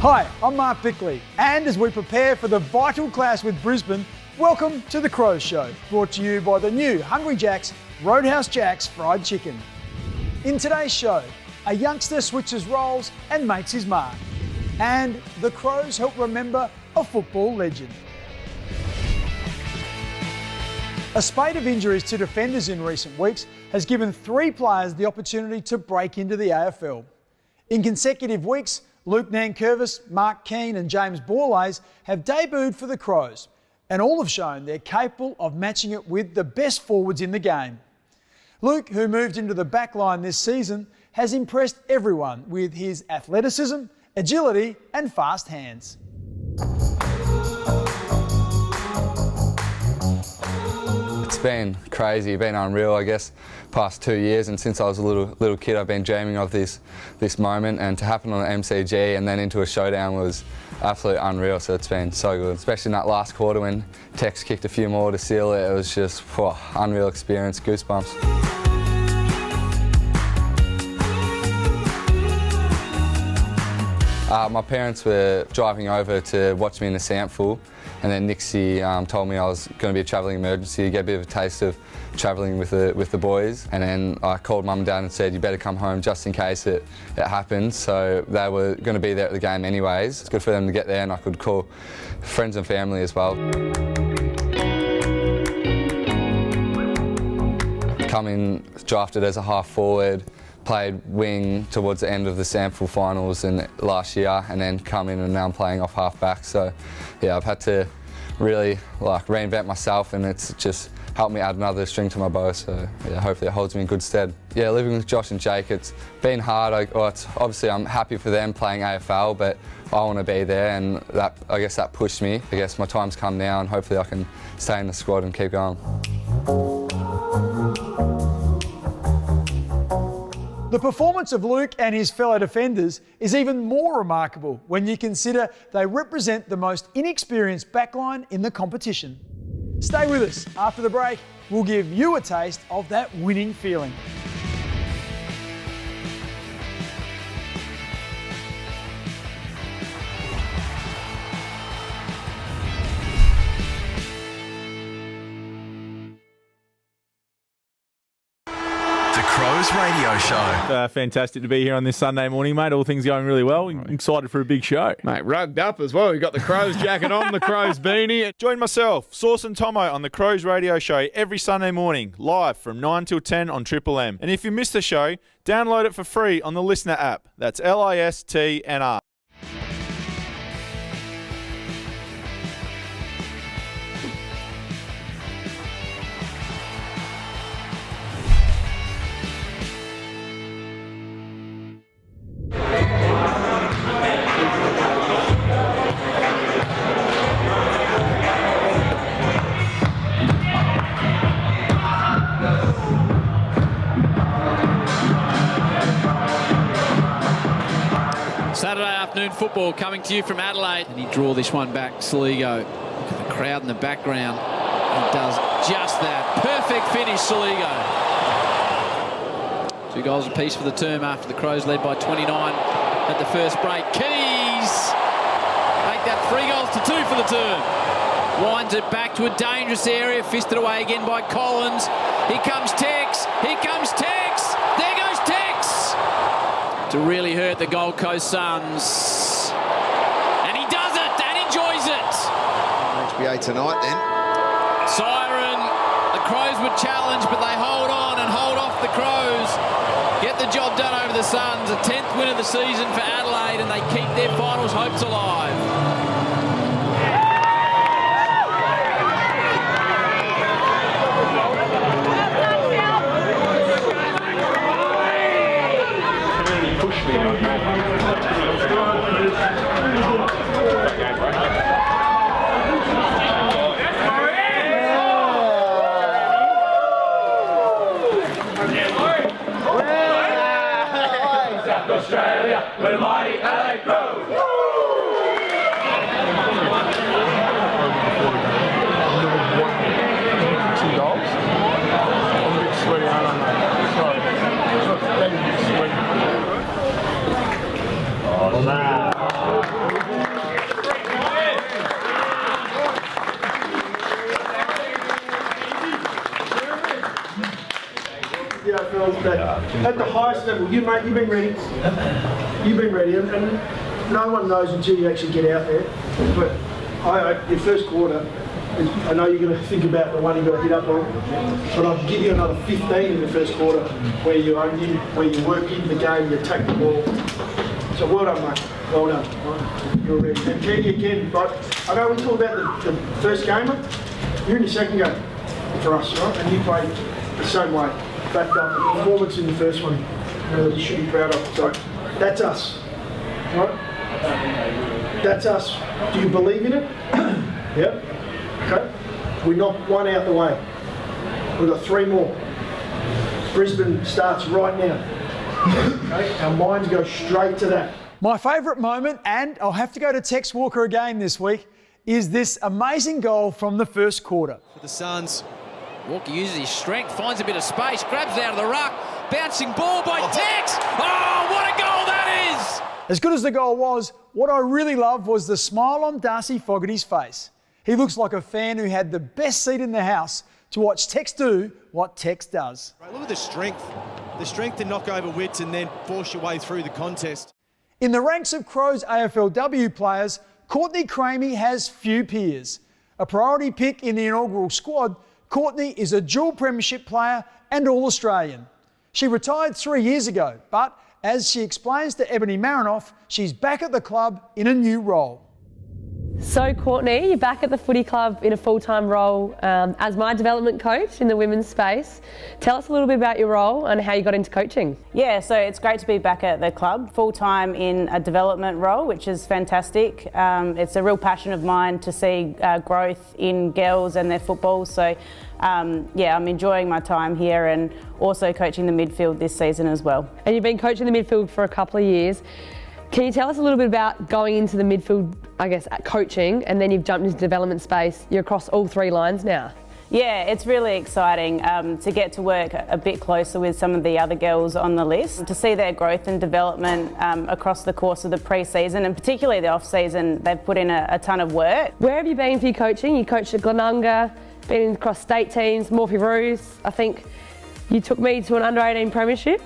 Hi, I'm Mark Bickley, and as we prepare for the vital clash with Brisbane, welcome to The Crows Show, brought to you by the new Hungry Jack's Roadhouse Jack's Fried Chicken. In today's show, a youngster switches roles and makes his mark, and the Crows help remember a football legend. A spate of injuries to defenders in recent weeks has given 3 players the opportunity to break into the AFL. In consecutive weeks, Luke Nankervis, Mark Keane and James Borlase have debuted for the Crows, and all have shown they're capable of matching it with the best forwards in the game. Luke, who moved into the back line this season, has impressed everyone with his athleticism, agility and fast hands. It's been crazy, been unreal, I guess, past 2 years, and since I was a little kid I've been dreaming of this moment, and to happen on the MCG and then into a showdown was absolutely unreal. So it's been so good, especially in that last quarter when Tex kicked a few more to seal it. It was just unreal experience, goosebumps. My parents were driving over to watch me in the Sample, and then Nixie told me I was going to be a travelling emergency, get a bit of a taste of travelling with the boys, and then I called Mum and Dad and said, you better come home just in case it happened. So they were going to be there at the game anyways. It's good for them to get there, and I could call friends and family as well. Coming drafted as a half forward, played wing towards the end of the Sample finals and last year, and then come in and now I'm playing off half back. So yeah, I've had to really reinvent myself, and it's just helped me add another string to my bow. So yeah, hopefully it holds me in good stead. Yeah, living with Josh and Jake, it's been hard. Obviously I'm happy for them playing AFL, but I want to be there, and I guess that pushed me. I guess my time's come now, and hopefully I can stay in the squad and keep going. The performance of Luke and his fellow defenders is even more remarkable when you consider they represent the most inexperienced backline in the competition. Stay with us. After the break, we'll give you a taste of that winning feeling. Crows Radio Show. Fantastic to be here on this Sunday morning, mate. All things going really well. Excited for a big show. Mate, rugged up as well. You've got the Crows jacket on, the Crows beanie. Join myself, Sauce and Tomo, on the Crows Radio Show every Sunday morning, live from 9 till 10 on Triple M. And if you missed the show, download it for free on the Listener app. That's LISTNR. Saturday afternoon football coming to you from Adelaide. And he draw this one back, Saligo. Look at the crowd in the background. He does just that. Perfect finish, Saligo. 2 goals apiece for the term after the Crows led by 29 at the first break. Keys make that 3 goals to 2 for the term. Winds it back to a dangerous area. Fisted away again by Collins. Here comes Tex. Here comes Tex. There goes Tex. To really hurt the Gold Coast Suns. And he does it and enjoys it. HBA tonight then. Siren. The Crows were challenged, but they hold on and hold off the Crows. Get the job done over the Suns. A 10th win of the season for Adelaide, and they keep their finals hopes alive. Australia, we're mighty Adelaide Crows. Two goals. I'm a bit sweaty, aren't I? Sorry. Oh, nah. at the highest level. You've been ready. You've been ready, and no one knows until you actually get out there. But your first quarter, I know you're going to think about the one you got hit up on, but I'll give you another 15 in the first quarter where you work into the game, you attack the ball. So well done, mate. Well done. You're ready. And Kerley again, right? I know we talked about the first game. You're in your second game for us, right? And you played the same way. Backed up the performance in the first one. That you should be proud of. So that's us, right? That's us. Do you believe in it? Yep. Okay. We knocked one out the way. We've got 3 more. Brisbane starts right now. Okay. Our minds go straight to that. My favourite moment, and I'll have to go to Tex Walker again this week, is this amazing goal from the first quarter. For the Suns. Walker uses his strength, finds a bit of space, grabs it out of the ruck, bouncing ball by Tex. Oh, what a goal that is! As good as the goal was, what I really loved was the smile on Darcy Fogarty's face. He looks like a fan who had the best seat in the house to watch Tex do what Tex does. Look at the strength to knock over Witts and then force your way through the contest. In the ranks of Crows AFLW players, Courtney Cramey has few peers. A priority pick in the inaugural squad, Courtney is a dual premiership player and All-Australian. She retired 3 years ago, but as she explains to Ebony Marinoff, she's back at the club in a new role. So Courtney, you're back at the footy club in a full-time role as my development coach in the women's space. Tell us a little bit about your role and how you got into coaching. Yeah, so it's great to be back at the club, full-time in a development role, which is fantastic. It's a real passion of mine to see growth in girls and their football. So yeah, I'm enjoying my time here and also coaching the midfield this season as well. And you've been coaching the midfield for a couple of years. Can you tell us a little bit about going into the midfield, I guess, coaching, and then you've jumped into development space? You're across all 3 lines now. Yeah, it's really exciting to get to work a bit closer with some of the other girls on the list, to see their growth and development across the course of the pre-season, and particularly the off-season. They've put in a ton of work. Where have you been for your coaching? You coached at Glenunga, been across state teams, Morphy Roos. I think you took me to an under-18 premiership.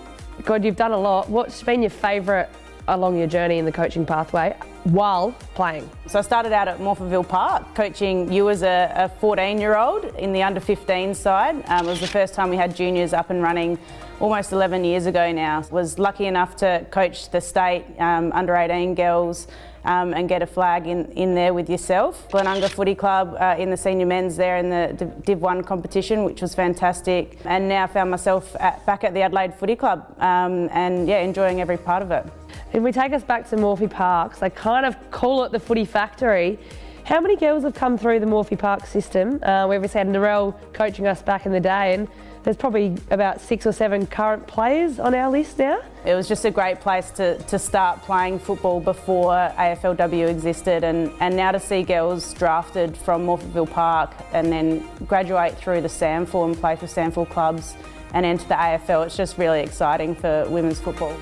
God, you've done a lot. What's been your favourite along your journey in the coaching pathway while playing? So I started out at Morphettville Park, coaching you as a 14-year-old in the under-15 side. It was the first time we had juniors up and running almost 11 years ago now. Was lucky enough to coach the state under-18 girls and get a flag in there with yourself. Glenunga Footy Club in the senior men's there in the Div 1 competition, which was fantastic. And now found myself back at the Adelaide Footy Club and yeah, enjoying every part of it. If we take us back to Morphy Parks, they kind of call it the footy factory. How many girls have come through the Morphy Park system? We obviously had Narelle coaching us back in the day, and there's probably about 6 or 7 current players on our list now. It was just a great place to start playing football before AFLW existed, and now to see girls drafted from Morphettville Park and then graduate through the SANFL and play for SANFL clubs and enter the AFL, it's just really exciting for women's football.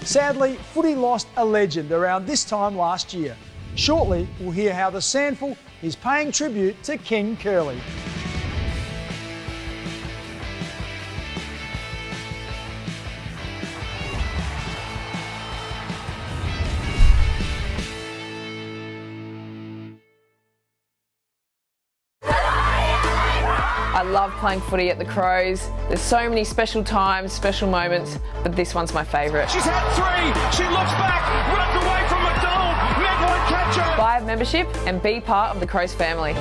Sadly, footy lost a legend around this time last year. Shortly, we'll hear how the SANFL is paying tribute to King Kerley. I love playing footy at the Crows. There's so many special times, special moments, but this one's my favourite. She's had 3, she looks back, runs away from McDonald, Meg won't catch her. Buy a membership and be part of the Crows family.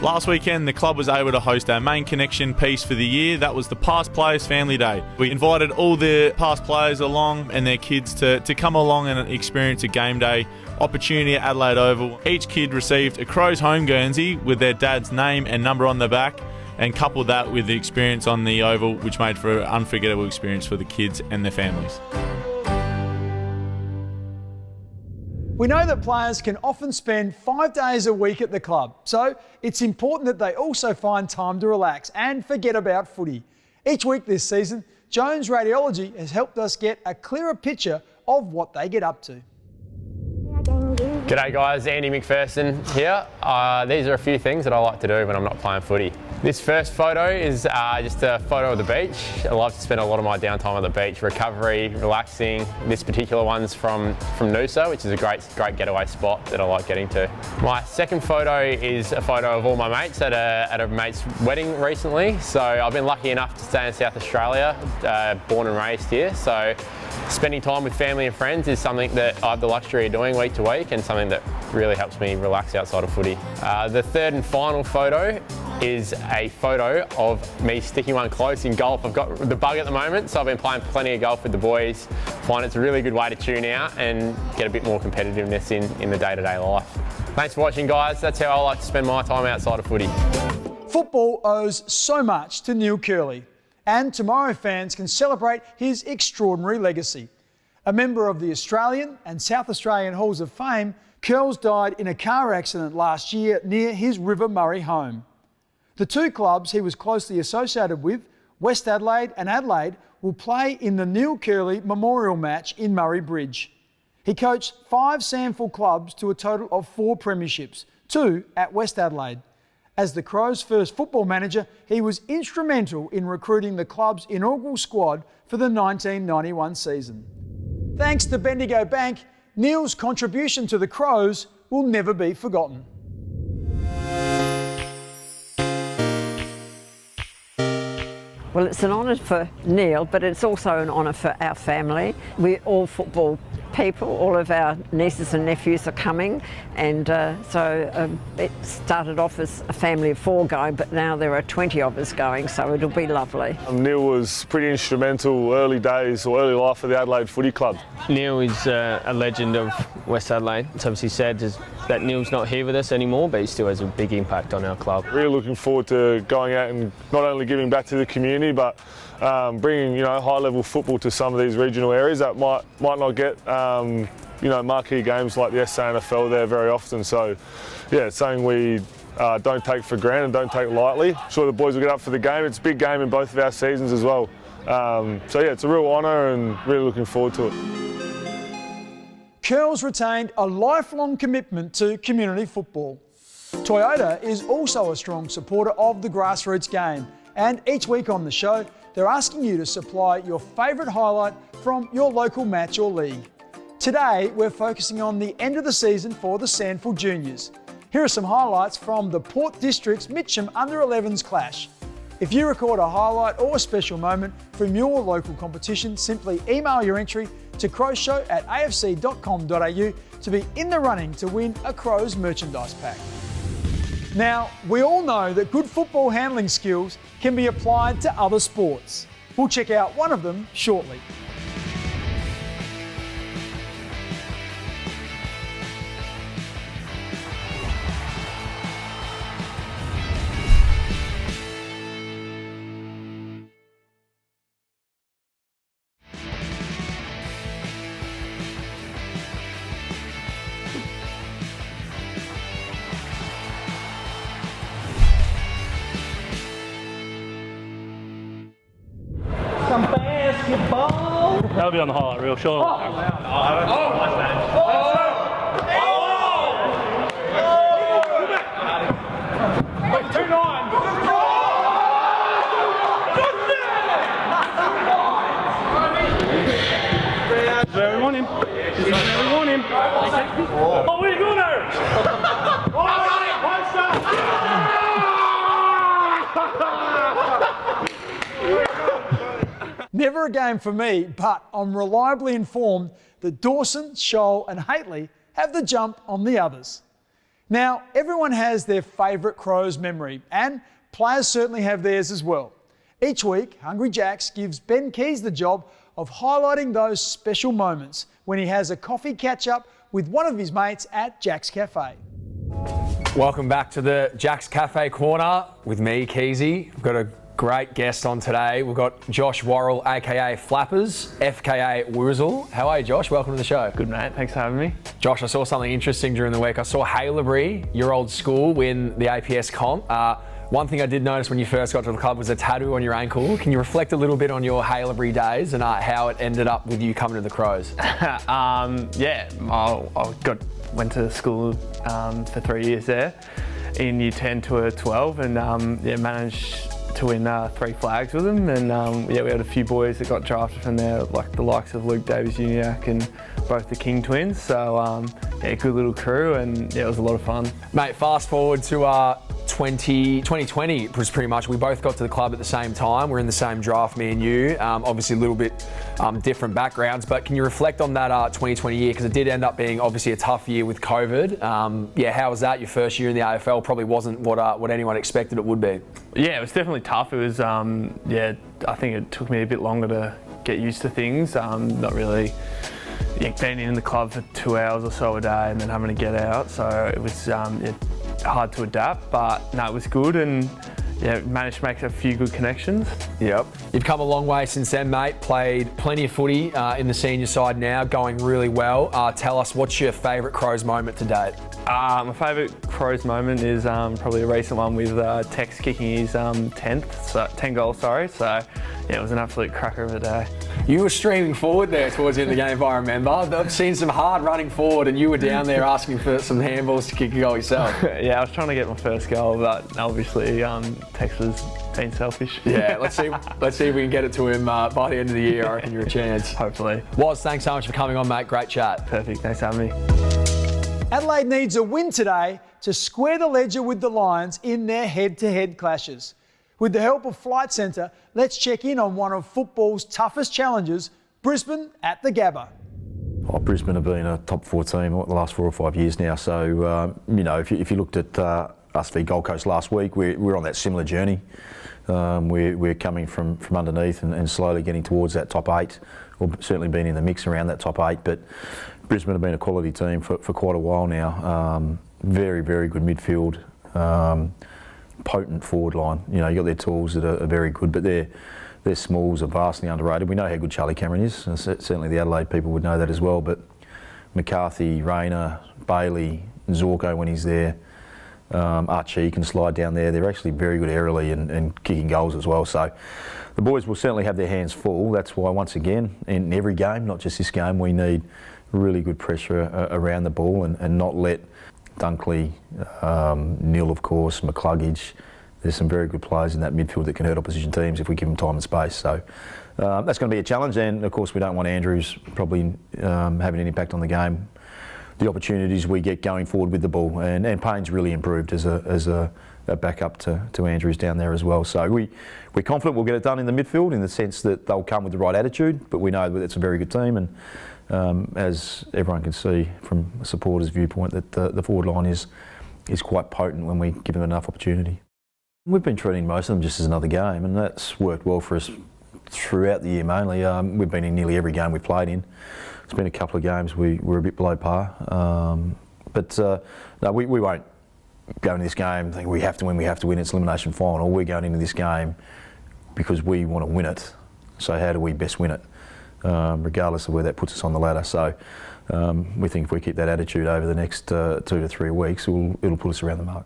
Last weekend, the club was able to host our main connection piece for the year. That was the Past Players Family Day. We invited all the past players along and their kids to come along and experience a game day opportunity at Adelaide Oval. Each kid received a Crows home Guernsey with their dad's name and number on the back, and coupled that with the experience on the Oval, which made for an unforgettable experience for the kids and their families. We know that players can often spend 5 days a week at the club, so it's important that they also find time to relax and forget about footy. Each week this season, Jones Radiology has helped us get a clearer picture of what they get up to. G'day guys, Andy McPherson here. These are a few things that I like to do when I'm not playing footy. This first photo is just a photo of the beach. I love to spend a lot of my downtime on the beach, recovery, relaxing. This particular one's from Noosa, which is a great getaway spot that I like getting to. My second photo is a photo of all my mates at a mate's wedding recently. So I've been lucky enough to stay in South Australia, born and raised here. So spending time with family and friends is something that I have the luxury of doing week to week and something that really helps me relax outside of footy. The third and final photo is a photo of me sticking one close in golf. I've got the bug at the moment, so I've been playing plenty of golf with the boys. Find it's a really good way to tune out and get a bit more competitiveness in the day-to-day life. Thanks for watching, guys. That's how I like to spend my time outside of footy. Football owes so much to Neil Kerley, and tomorrow fans can celebrate his extraordinary legacy. A member of the Australian and South Australian Halls of Fame, Kerls died in a car accident last year near his River Murray home. The two clubs he was closely associated with, West Adelaide and Adelaide, will play in the Neil Kerley Memorial Match in Murray Bridge. He coached 5 SANFL clubs to a total of 4 premierships, 2 at West Adelaide. As the Crows' first football manager, he was instrumental in recruiting the club's inaugural squad for the 1991 season. Thanks to Bendigo Bank, Neil's contribution to the Crows will never be forgotten. Well, it's an honour for Neil, but it's also an honour for our family. We're all football people, all of our nieces and nephews are coming, and so it started off as a family of 4 going, but now there are 20 of us going, so it'll be lovely. Neil was pretty instrumental early days or early life of the Adelaide Footy Club. Neil is a legend of West Adelaide. It's obviously sad that Neil's not here with us anymore, but he still has a big impact on our club. Really looking forward to going out and not only giving back to the community, but bringing high-level football to some of these regional areas that might not get marquee games like the S09EFL there very often. So yeah, it's something we don't take for granted, don't take lightly. I'm sure the boys will get up for the game. It's a big game in both of our seasons as well. So yeah, it's a real honour and really looking forward to it. Kerls retained a lifelong commitment to community football. Toyota is also a strong supporter of the Grassroots game, and each week on the show, they're asking you to supply your favourite highlight from your local match or league. Today, we're focusing on the end of the season for the SANFL Juniors. Here are some highlights from the Port District's Mitcham Under-11s clash. If you record a highlight or a special moment from your local competition, simply email your entry to crowshow@afc.com.au to be in the running to win a Crows merchandise pack. Now, we all know that good football handling skills can be applied to other sports. We'll check out one of them shortly. Some basketball. That'll be on the highlight reel, sure. Where we want him. Where we want him. Oh, we're going there. Never a game for me, but I'm reliably informed that Dawson, Shoal and Haitley have the jump on the others. Now, everyone has their favourite Crows memory, and players certainly have theirs as well. Each week, Hungry Jacks gives Ben Keys the job of highlighting those special moments when he has a coffee catch-up with one of his mates at Jack's Cafe. Welcome back to the Jack's Cafe Corner with me, Keezy. I've got a great guest on today. We've got Josh Worrell, aka Flappers, FKA Woozle. How are you, Josh? Welcome to the show. Good, mate. Thanks for having me. Josh, I saw something interesting during the week. I saw Haileybury, your old school, win the APS comp. One thing I did notice when you first got to the club was a tattoo on your ankle. Can you reflect a little bit on your Haileybury days and how it ended up with you coming to the Crows? Yeah, I went to school for 3 years there, in year 10 to 12, and managed to win 3 flags with them. And we had a few boys that got drafted from there, like the likes of Luke Davies-Uniacke and both the King twins. So good little crew, and it was a lot of fun. Mate, fast forward to 2020 was pretty much, we both got to the club at the same time. We're in the same draft, me and you. Obviously a little bit different backgrounds, but can you reflect on that 2020 year? Because it did end up being obviously a tough year with COVID. How was that? Your first year in the AFL probably wasn't what anyone expected it would be. Yeah, it was definitely tough. It was, I think it took me a bit longer to get used to things. Not really being in the club for 2 hours or so a day and then having to get out. So it was hard to adapt, but no, it was good, and managed to make a few good connections. Yep. You've come a long way since then, mate. Played plenty of footy in the senior side now, going really well. Tell us, what's your favourite Crows moment to date? My favourite Crows moment is probably a recent one with Tex kicking his 10 goals, sorry. So it was an absolute cracker of a day. You were streaming forward there towards the end of the game, if I remember. I've seen some hard running forward, and you were down there asking for some handballs to kick a goal yourself. Yeah, I was trying to get my first goal, but obviously Tex was being selfish. Yeah, let's see if we can get it to him by the end of the year. I reckon you're a chance. Hopefully. Woz, thanks so much for coming on, mate. Great chat. Perfect. Thanks for having me. Adelaide needs a win today to square the ledger with the Lions in their head-to-head clashes. With the help of Flight Centre, let's check in on one of football's toughest challenges, Brisbane at the Gabba. Brisbane have been a top 4 team the last 4 or 5 years now. So, if you looked at us v Gold Coast last week, we're on that similar journey. We're coming from underneath and slowly getting towards that top 8, or certainly been in the mix around that top 8. But Brisbane have been a quality team for quite a while now. Very, very good midfield. Potent forward line. You got their tools that are very good, but their smalls are vastly underrated. We know how good Charlie Cameron is, and certainly the Adelaide people would know that as well. But McCarthy, Rayner, Bailey, Zorko when he's there, Archie can slide down there. They're actually very good aerially and kicking goals as well. So the boys will certainly have their hands full. That's why, once again, in every game, not just this game, we need really good pressure around the ball and not let Dunkley, Neil, of course, McCluggage. There's some very good players in that midfield that can hurt opposition teams if we give them time and space. So that's going to be a challenge, and of course we don't want Andrews probably having an impact on the game. The opportunities we get going forward with the ball, and Payne's really improved as a backup to Andrews down there as well. So we're confident we'll get it done in the midfield, in the sense that they'll come with the right attitude, but we know that it's a very good team, and as everyone can see from a supporter's viewpoint, that the forward line is quite potent when we give them enough opportunity. We've been treating most of them just as another game, and that's worked well for us throughout the year mainly. We've been in nearly every game we've played in. It's been a couple of games we were a bit below par, but no, we won't go into this game thinking we have to win, it's elimination final. We're going into this game because we want to win it, so how do we best win it? Regardless of where that puts us on the ladder. So we think if we keep that attitude over the next 2 to 3 weeks, it'll put us around the mark.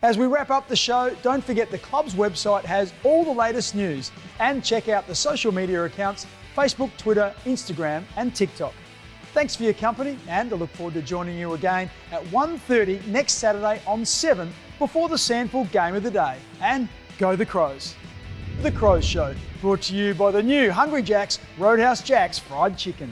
As we wrap up the show, don't forget the club's website has all the latest news, and check out the social media accounts, Facebook, Twitter, Instagram and TikTok. Thanks for your company, and I look forward to joining you again at 1:30 next Saturday on 7 before the Sandford Game of the Day. And go the Crows. The Crows Show, brought to you by the new Hungry Jack's Roadhouse Jack's Fried Chicken.